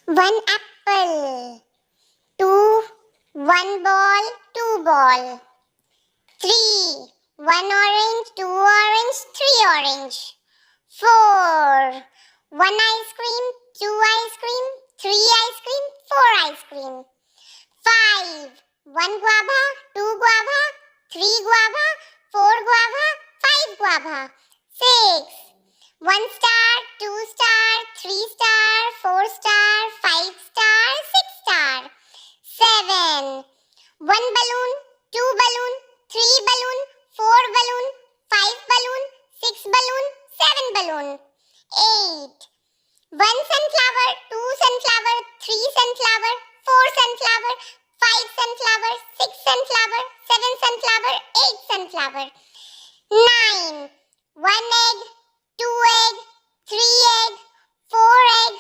One apple. Two. One ball, two ball. Three. One orange, two orange, three orange. Four. One ice cream, two ice cream, three ice cream, four ice cream. Five. One guava, two guava, three guava, four guava, five guava. Six. One star, two star, three star, four star, five star, six star. Seven. One balloon, two balloon, three balloon, four balloon, five balloon, six balloon, seven balloon. Eight. One sunflower, two sunflower, three sunflower, four sunflower, five sunflower, six sunflower, seven sunflower, eight sunflower. Nine. One egg, two egg, three egg, four egg,